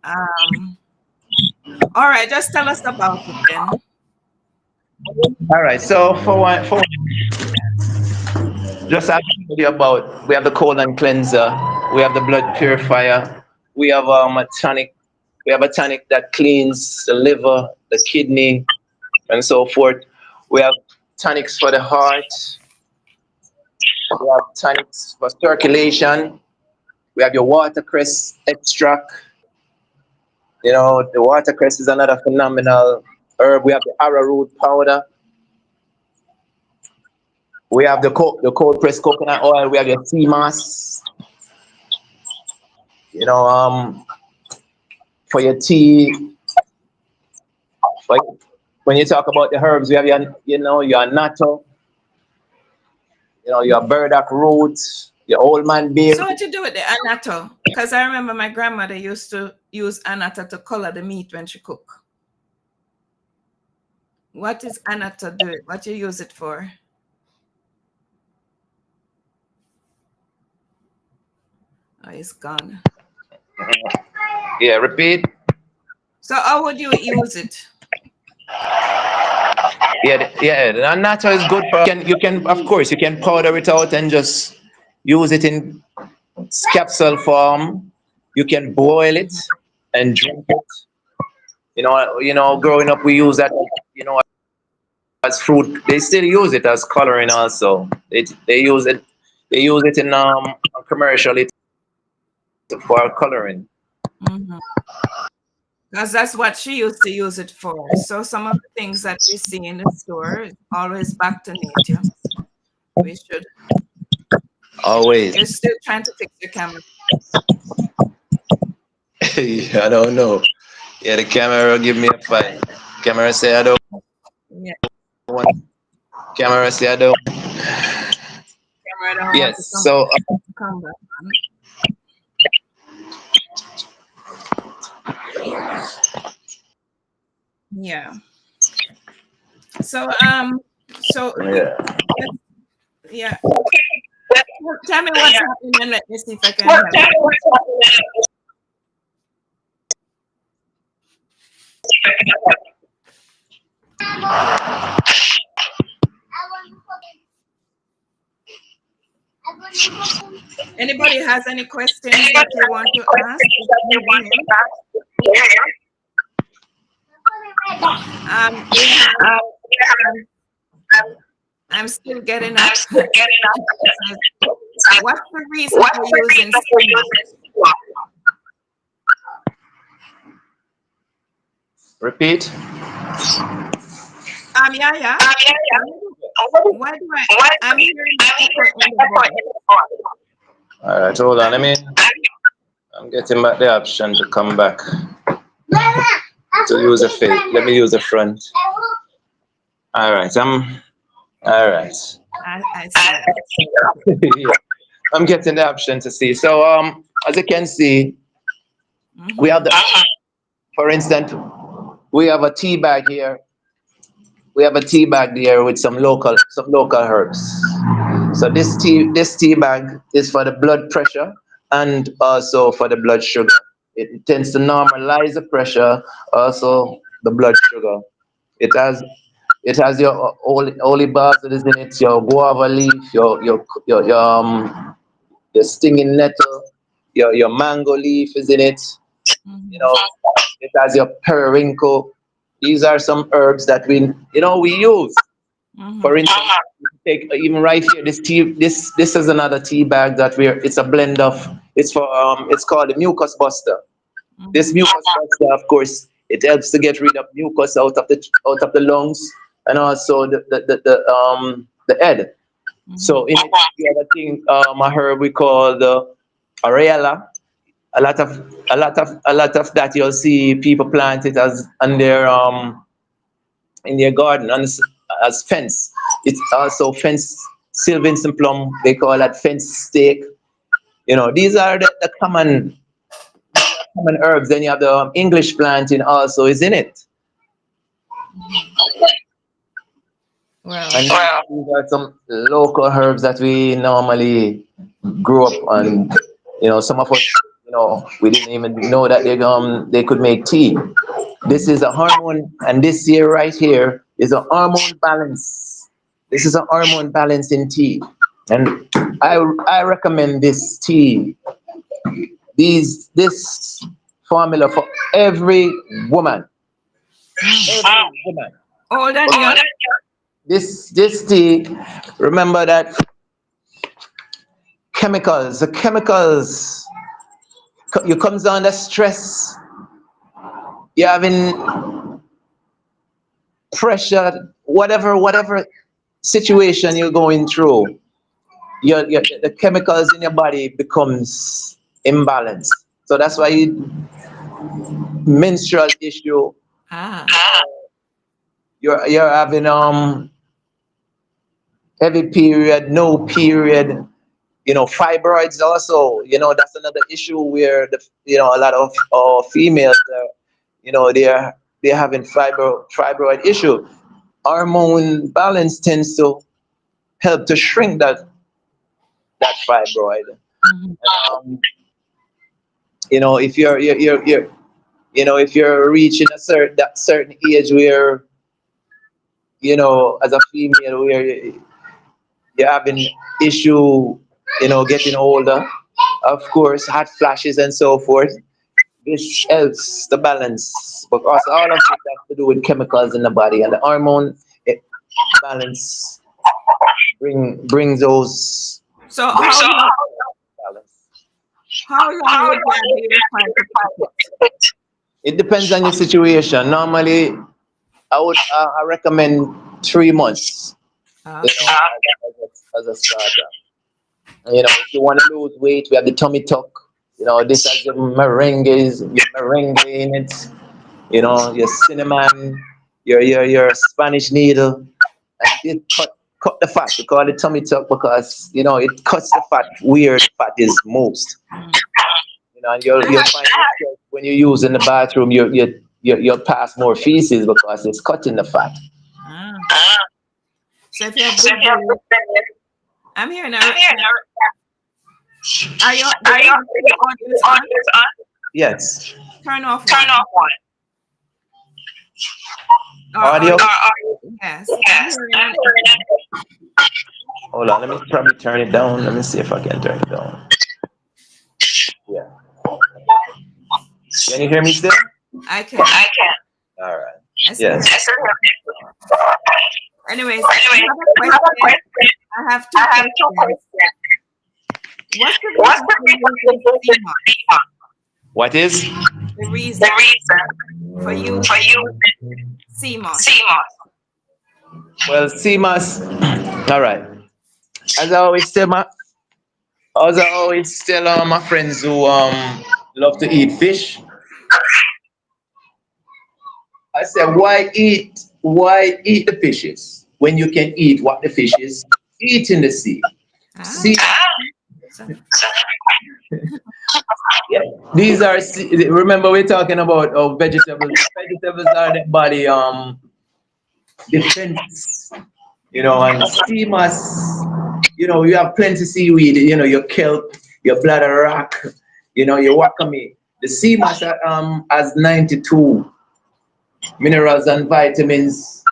I see. All right, just tell us about it then. All right. So for just I told you about, we have the colon cleanser, we have the blood purifier, we have a tonic, we have a tonic that cleans the liver, the kidney, and so forth. We have tonics for the heart. We have tonics for circulation. We have your watercress extract. The watercress is another phenomenal herb. We have the arrowroot powder. We have the cold pressed coconut oil. We have your sea moss. You know, for your tea, like when you talk about the herbs, we have your natto, your burdock root, your old man beer. So what you do with the annatto? Because I remember my grandmother used to use annatto to color the meat when she cook. What is annatto do? What you use it for? Oh, it's gone. Yeah, repeat. So how would you use it? Yeah, the natto is good for. You can of course you can powder it out and just use it in capsule form. You can boil it Mhm, and drink it. Growing mhm, up we use that. As fruit. They still use it as coloring also. They use it. They use it in commercially for coloring. mhm. Because that's what she used to use it for. So some of the things that we see in the store is always back to nature. We should. Always. You're still trying to fix your camera. I don't know. Yeah, the camera give me a fight. Camera say I don't Yeah, want. Camera say I don't. camera don't want Yes. to So come back on. Yeah. So so yeah. let's- yeah. Tell me what's happening and let me see if I can help. Anybody has any questions that you want to ask? I'm here. We have. I'm, I'm still getting up. It says, what's the reason for using steamer? Repeat. Yeah, yeah. Why do I'm hearing echo in the voice. All right. Hold on. I'm getting back the option to come back to use a face. Let me use the front. All right. All right. I see that. Yeah. I'm getting the option to see. So as you can see, we have Mm-hmm. the. For instance, we have a tea bag here. We have a tea bag there with some local herbs. So this tea bag is for the blood pressure and also for the blood sugar. It tends to normalize the pressure, also the blood sugar. It has it has your holy basil is in it, your guava leaf, your stinging nettle, your mango leaf is in it. You Mm-hmm. know, it has your periwinkle. These are some herbs that we use. For Mm-hmm. instance, take even right here, this tea, this is another tea bag that it's a blend of. It's called the mucus buster. This Mm-hmm. mucus buster, of course, it helps to get rid of mucus out of the lungs and also the head. So Mm-hmm. in it, the other thing, a herb we call the areola. A lot of that you'll see people plant it as on their in their garden as fence. It's also fence Sylvanson plum. They call that fence steak. These are the common herbs. Then you have the English planting also is in it. Mm-hmm. Well, And these are some local herbs that we normally grew up on. Some of us, we didn't even know that they could make tea. This is a hormone, and this here right here is a hormone balance. This is a hormone balance in tea, and I recommend this tea, this formula for every woman. mm. Every woman. Old and young. This tea, remember that the chemicals, you comes under stress, you're having pressure, whatever situation you're going through, the chemicals in your body becomes imbalanced. So that's why menstrual issue. Ah. You're having heavy period, no period. Fibroids also. That's another issue where a lot of females, they're having fibroid issue. Hormone balance tends to help to shrink that fibroid. Mhm. Um, if if you're reaching a certain age where as a female where you're having issue, getting older, of course, hot flashes and so forth. This helps the balance, but also all of it has to do with chemicals in the body and the hormone balance brings those So brings balance. how long would that be required to keep it? It depends on your situation. Normally, I recommend 3 months. Okay. As a starter. If you want to lose weight, we have the tummy tuck. This has your merengue in it. Your cinnamon, your Spanish needle, and it cut the fat. We call it tummy tuck because it cuts the fat where the fat is most. Mm. And you'll find yourself when you use in the bathroom, you'll pass more feces because it's cutting the fat. Ah. So if you have big belly, I'm here now. Are you the audio is on? Yes. Turn off one. Or Audio. yes. I'm hearing an echo. Hold on. Let me probably turn it down. Let me see if I can turn it down. Yeah. Can you hear me still? I can. All right. I still Yes. anyways, I have a question. I have two questions. What's the reason for using CMOS? What is? The reason for using CMOS. Well, CMAS. All right. As I always tell my friends who love to eat fish, I say, why eat the fishes when you can eat what the fishes eat in the sea? Ah, See, so, yeah, remember we're talking about vegetables. Vegetables are the body defense, and sea moss, you have plenty seaweed, your kelp, your bladder rock, your wakame. The sea moss has 92 minerals and vitamins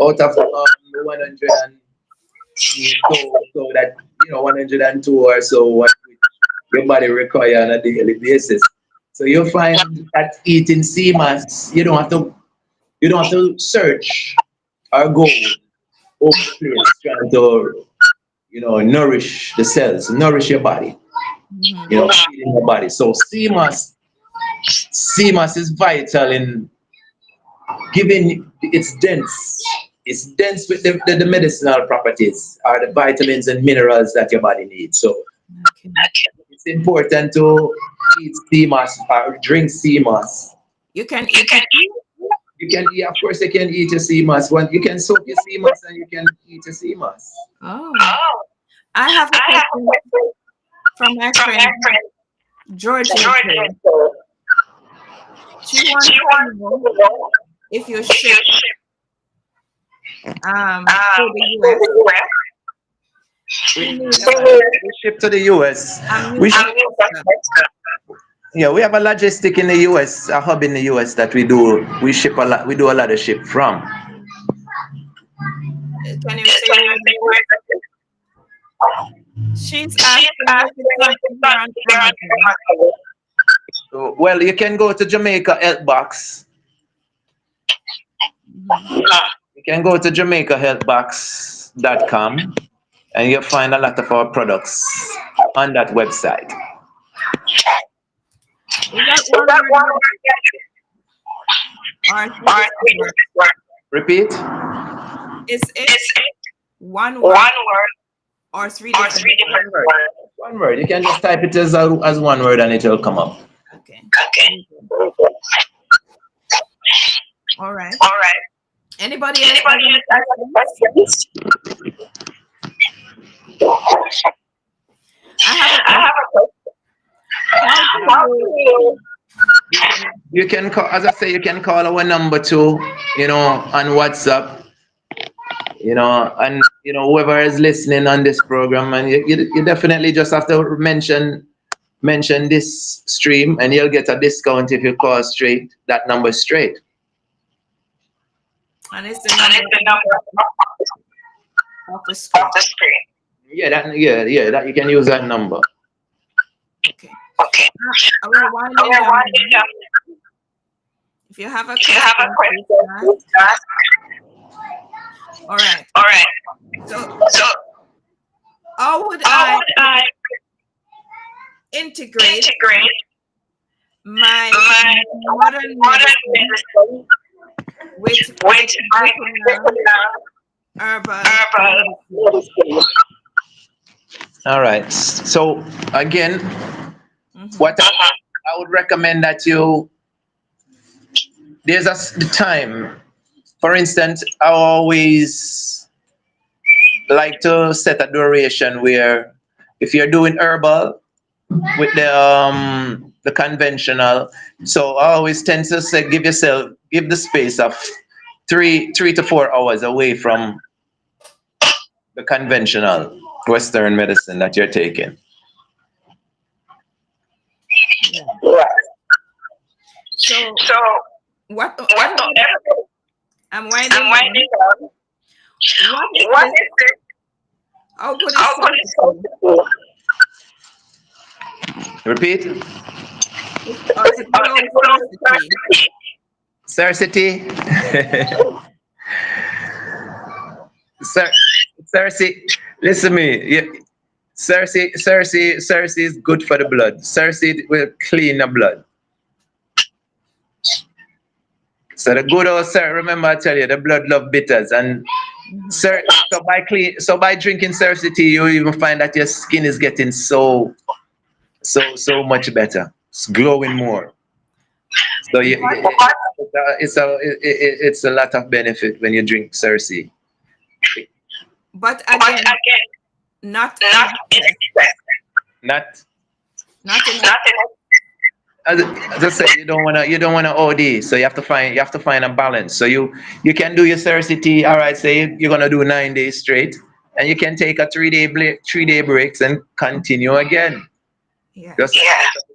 out of 100 and so that 102 or so what your body require on a daily basis. So you'll find that eating sea moss, you don't have to search or go over the place trying to nourish the cells, nourish your body, mhm. feeding your body. So CMAS is vital in giving it's dense. It's dense with the medicinal properties or the vitamins and minerals that your body needs. So Okay. it's important to eat CMAS or drink CMAS. You can eat it. You can eat, of course, you can eat your CMAS. You can soak your CMAS and you can eat your CMAS. Oh, I have a question from my friend Georgia. She wants to know if you ship to the US. She needs We ship to the US. I'm We Newcastle. sh- yeah, we have a logistic in the US, a hub in the US that we do. We ship a lot. We do a lot of ship from. Can you say where that is? She's asking if it's something here on Amazon. So, well, you can go to Jamaica Health Box. Mhm. You can go to jamaicahealthbox.com and you'll find a lot of our products on that website. Is that one word or is it different word? Repeat. Is it one word or three Or different three words? different words. One word. You can just type it as one word and it will come up. Okay. Okay. Very good. All right. All right. Anybody else have Anybody any else have any questions? questions? I have a I question. have a question. How do How do you you? You can call, as I say, you can call our number too, on WhatsApp, and whoever is listening on this program, and you definitely just have to mention this stream, and you'll get a discount if you call straight that number straight. and it's the And number it's the number of the of screen. the screen. That you can use that number. Okay. Okay. We're winding We're down winding now. down. If you have a If you have a question, please question, ask. please ask. All right. All right. So, So, how would how I would I integrate integrate my my modern modern medicine medicine with my with my traditional medicinal herbal herbal medicine? medicine? All right. So again, Mm-hmm. what I would recommend that there's the time. For instance, I always like to set a duration where if you're doing herbal with the conventional, so I always tend to say give the space of 3 to 4 hours away from the conventional Western medicine that you're taking. Yeah. Yeah. So, So what whatever I'm I'm winding down. winding down, What is what this? is it? How good is How good is self-esteem? Repeat. The good old scarcity. Scarcity. Sir, Cersei, listen to me. Cersei is good for the blood. Cersei will clean the blood. So the good old sir, remember I tell you, the blood love bitters, and Mhm. sir. So by drinking Cersei tea, you even find that your skin is getting so much better. It's glowing more. So But it's a lot of benefit when you drink Cersei. but But again, again, not in not in excess. excess. Not Not in not in as I said, you don't wanna OD, so you have to find a balance. So you can do your Cersei tea. All right, say you're gonna do 9 days straight, and you can take a 3-day breaks and continue again. yeah. Just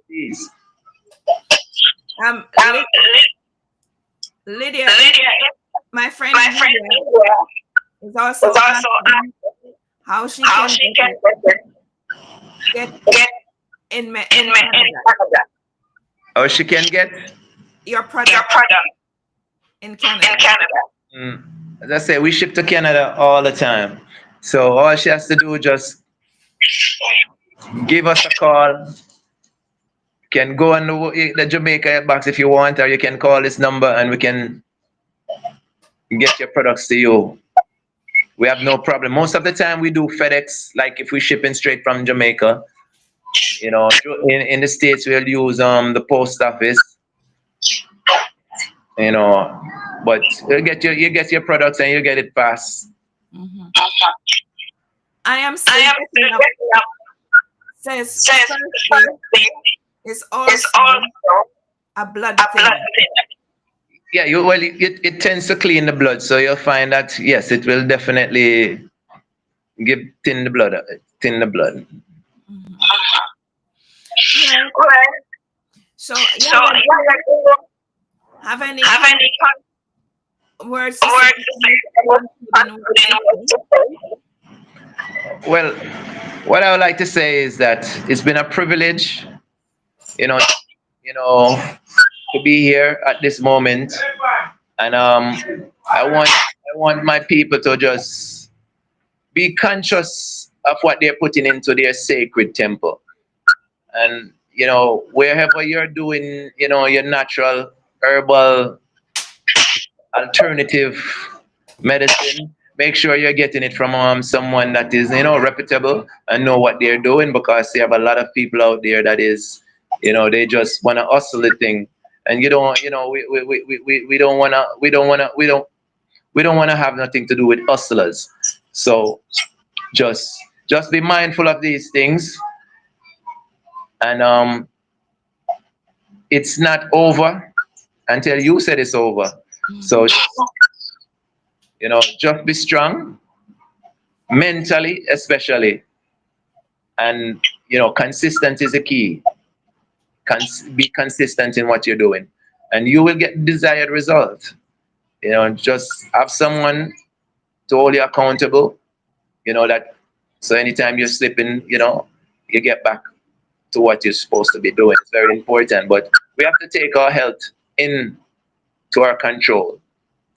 teas. Um, Um, Ly- Lydia, Lydia, my friend my friend Lydia Lydia, is was also also asking asking how she how can she can get get in in Canada Canada. Oh, she can get your your product product in in Canada. Canada. Mm. As I say, we ship to Canada all the time. So all she has to do is just give us a call. Can go on the Jamaica box if you want, or you can call this number and we can get your products to you. We have no problem. Most of the time we do FedEx, like if we're shipping straight from Jamaica. In the States we'll use the post office, you know, but you get your products and you get it fast. Mhm. Uh-huh. I am I still am getting still up. getting up. Says Says thirsty first thing is is also also a blood a blood thinner. thinner. Yeah, it tends to clean the blood, so you'll find that yes, it will definitely give thin the blood. Mhm. Uh-huh. Yeah. Alright. So So yeah, yeah. Do yeah, you like, have any have any words to say words to say about concluding words to confident words say? to say? Well, what I would like to say is that it's been a privilege, you know, to be here at this moment, and I want my people to just be conscious of what they're putting into their sacred temple, and wherever you're doing, your natural herbal alternative medicine, make sure you're getting it from someone that is, reputable and know what they're doing, because you have a lot of people out there that is, they just want to hustle the thing. And you don't, we don't want to, we don't want to have nothing to do with hustlers. So just just be mindful of these things. And it's not over until you said it's over. So just be strong mentally, especially. And consistent is the key. Be consistent in what you're doing, and you will get desired result. Just have someone to hold you accountable. That, so anytime you're slipping, you get back to what you're supposed to be doing. It's very important. But we have to take our health into our control,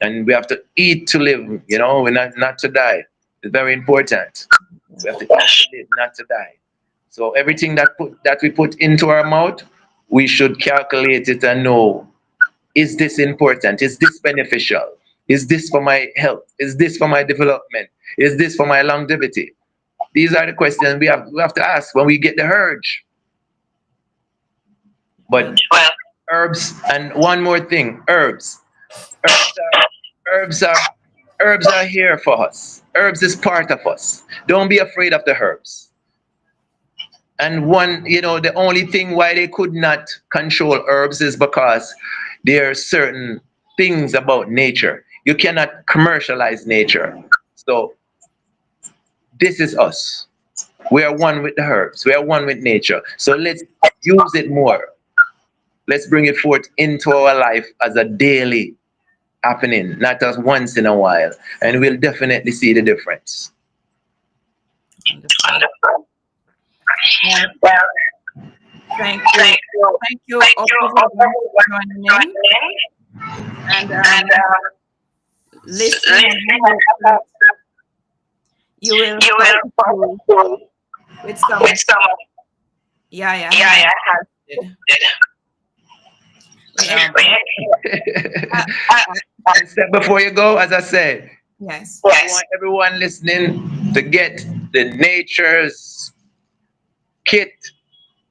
and we have to eat to live. We're not to die. It's very important. We have to eat to live, not to die. So everything that we put into our mouth, we should calculate it and know: is this important? Is this beneficial? Is this for my health? Is this for my development? Is this for my longevity? These are the questions we have to ask when we get the urge. But herbs, and one more thing, herbs are, herbs are, herbs are here for us. Herbs is part of us. Don't be afraid of the herbs. And the only thing why they could not control herbs is because there are certain things about nature. You cannot commercialize nature. So this is us. We are one with the herbs. We are one with nature. So let's use it more. Let's bring it forth into our life as a daily happening, not as once in a while. And we'll definitely see the difference. Wonderful. Well, thank you. Thank you, everyone, for joining in. And listening, I hope that you will follow through with some Yahya has did. And step before you go, as I said, Yes. I want everyone listening to get the nature's kit,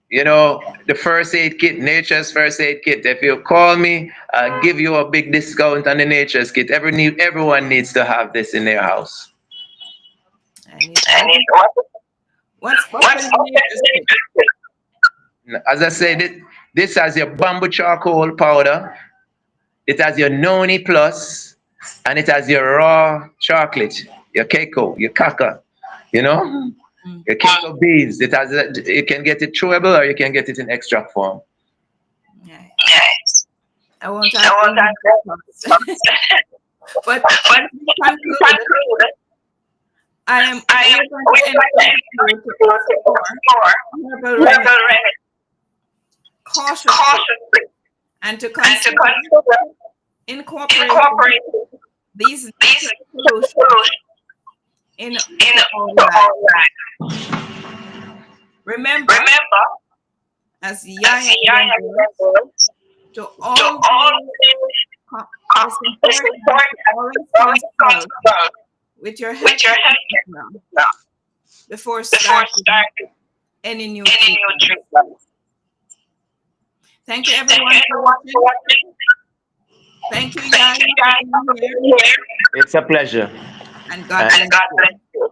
the first aid kit, nature's first aid kit. If you call me, I'll give you a big discount on the nature's kit. Everyone needs to have this in their house. And what's popular in As I said, this has your bamboo charcoal powder, it has your noni plus, and it has your raw chocolate, your keiko, your kaka, you know, your keiko beans. You can get it chewable or you can get it in extract form. Yes. I won't have to but as we conclude, I am going to encourage you to explore herbal remedies cautiously and to consider incorporating these solutions in our life. Remember, as Yahya remembers, to always it's important to always consult with your health professional before starting any new treatment. Thank you, everyone, for watching. Thank you, Yahya, for being here. It's a pleasure. And God bless you.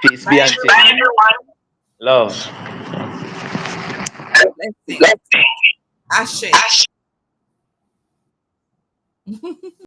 Peace be unto you. Everyone. Love. Blessings. Ashe.